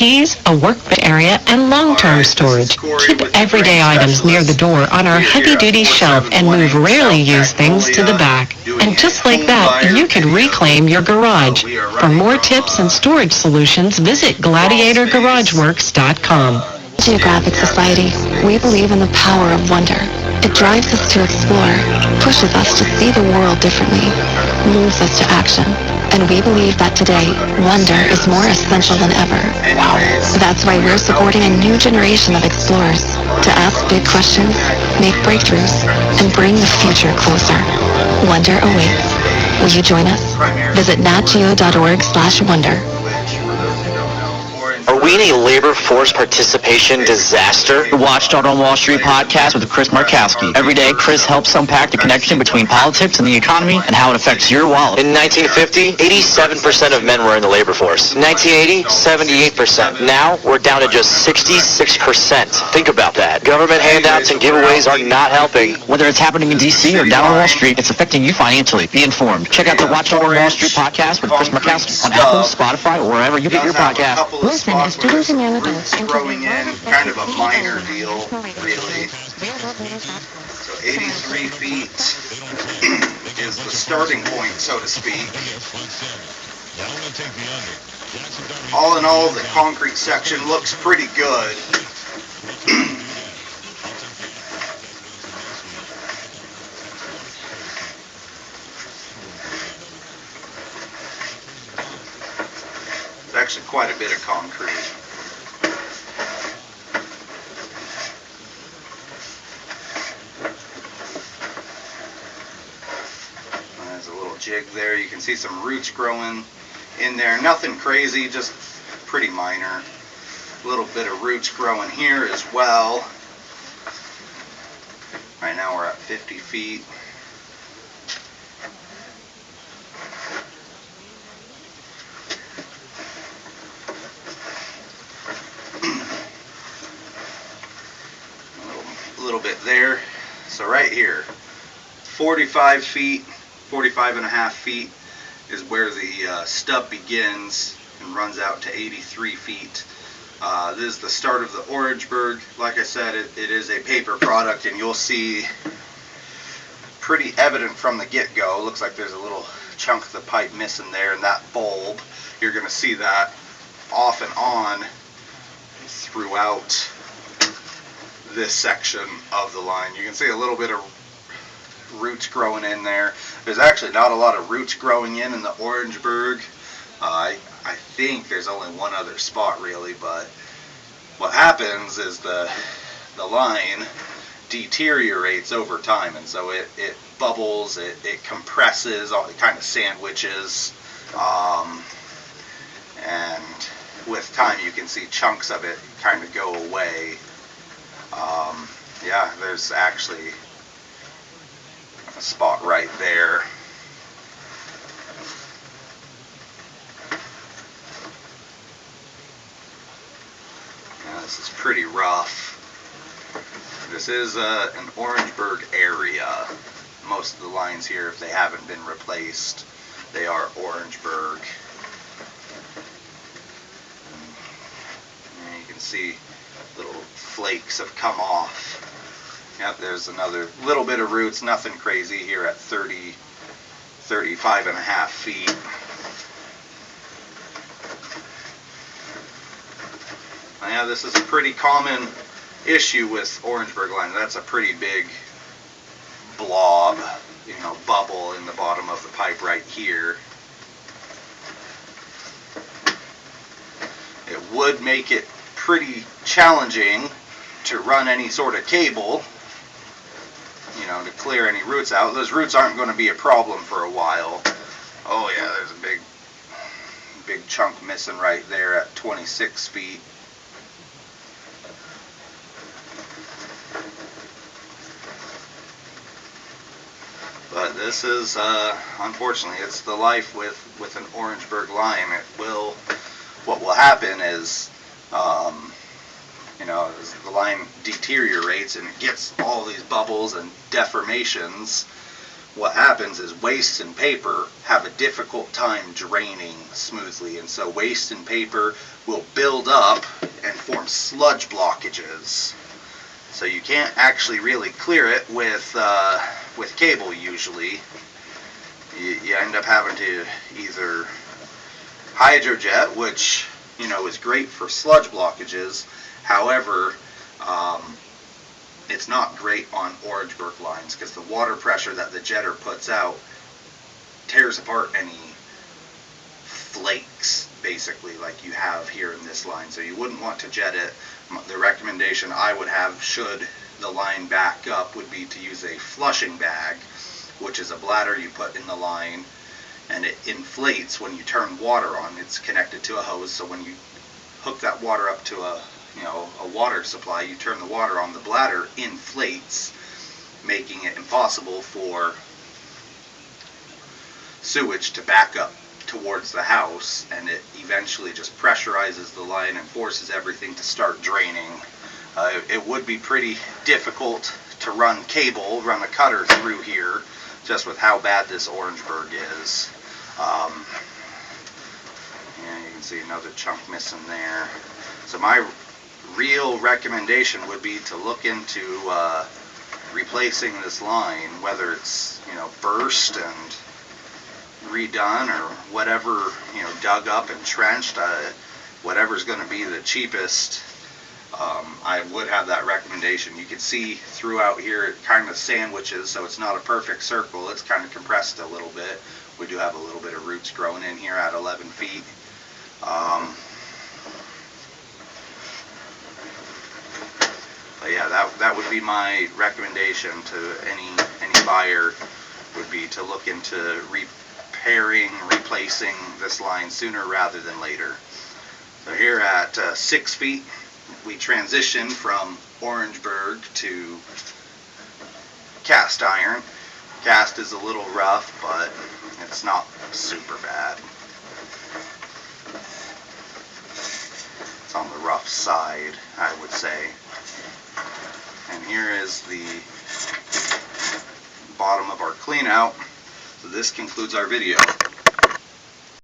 keys, a workbench area, and long-term storage. Keep everyday items near the door on our heavy-duty shelf and move rarely used things to the back. And just like that, you can reclaim your garage. For more tips and storage solutions, visit gladiatorgarageworks.com. Geographic Society, we believe in the power of wonder. It drives us to explore, pushes us to see the world differently, moves us to action. And we believe that today, wonder is more essential than ever. That's why we're supporting a new generation of explorers to ask big questions, make breakthroughs, and bring the future closer. Wonder awaits. Will you join us? Visit natgeo.org/wonder. Are we in a labor force participation disaster? The Watchdog on Wall Street podcast with Chris Markowski. Every day, Chris helps unpack the connection between politics and the economy and how it affects your wallet. In 1950, 87% of men were in the labor force. In 1980, 78%. Now, we're down to just 66%. Think about that. Government handouts and giveaways are not helping. Whether it's happening in D.C. or down on Wall Street, it's affecting you financially. Be informed. Check out the Watchdog on Wall Street podcast with Chris Markowski on Apple, Spotify, or wherever you get your podcast. Listen, as students and young adults growing in, kind of a minor deal, really. So 83 feet is the starting point, so to speak. All in all, the concrete section looks pretty good. Actually quite a bit of concrete. There's a little jig there. You can see some roots growing in there. Nothing crazy, just pretty minor. A little bit of roots growing here as well. Right now we're at 50 feet. Little bit there. So right here, 45 feet, 45 and a half feet is where the stub begins and runs out to 83 feet. This is the start of the Orangeburg. Like I said, it is a paper product, and you'll see pretty evident from the get-go. Looks like there's a little chunk of the pipe missing there, and that bulb, you're going to see that off and on throughout this section of the line. You can see a little bit of roots growing in there. There's actually not a lot of roots growing in the Orangeburg. I think there's only one other spot really, but what happens is the line deteriorates over time, and so it bubbles, it compresses, it kind of sandwiches, and with time you can see chunks of it kind of go away. Yeah, there's actually a spot right there. Yeah, this is pretty rough. This is an Orangeburg area. Most of the lines here, if they haven't been replaced, they are Orangeburg. And you can see little flakes have come off. Yep, there's another little bit of roots, nothing crazy here at 35 and a half feet. Yeah, this is a pretty common issue with Orangeburg lines. That's a pretty big blob, bubble in the bottom of the pipe right here. It would make it pretty challenging to run any sort of cable, to clear any roots out. Those roots aren't going to be a problem for a while. Oh yeah, there's a big chunk missing right there at 26 feet. But this is, unfortunately, it's the life with an Orangeburg line. What will happen is, as the line deteriorates and it gets all these bubbles and deformations, what happens is waste and paper have a difficult time draining smoothly, and so waste and paper will build up and form sludge blockages. So you can't actually really clear it with cable usually. You end up having to either hydrojet, which is great for sludge blockages. However, it's not great on Orangeburg lines because the water pressure that the jetter puts out tears apart any flakes, basically, like you have here in this line. So you wouldn't want to jet it. The recommendation I would have, should the line back up, would be to use a flushing bag, which is a bladder you put in the line, and it inflates when you turn water on. It's connected to a hose, so when you hook that water up to a water supply, you turn the water on, the bladder inflates, making it impossible for sewage to back up towards the house, and it eventually just pressurizes the line and forces everything to start draining. It would be pretty difficult to run a cutter through here, just with how bad this Orangeburg is. And you can see another chunk missing there. So my real recommendation would be to look into replacing this line, whether it's burst and redone or whatever, dug up and trenched, whatever's going to be the cheapest. I would have that recommendation. You can see throughout here it kind of sandwiches, so it's not a perfect circle. It's kind of compressed a little bit. We do have a little bit of roots growing in here at 11 feet. But yeah, that would be my recommendation to any buyer, would be to look into replacing this line sooner rather than later. So here at 6 feet, we transition from Orangeburg to cast iron. Cast is a little rough, but it's not super bad. It's on the rough side, I would say. And here is the bottom of our clean out. So this concludes our video.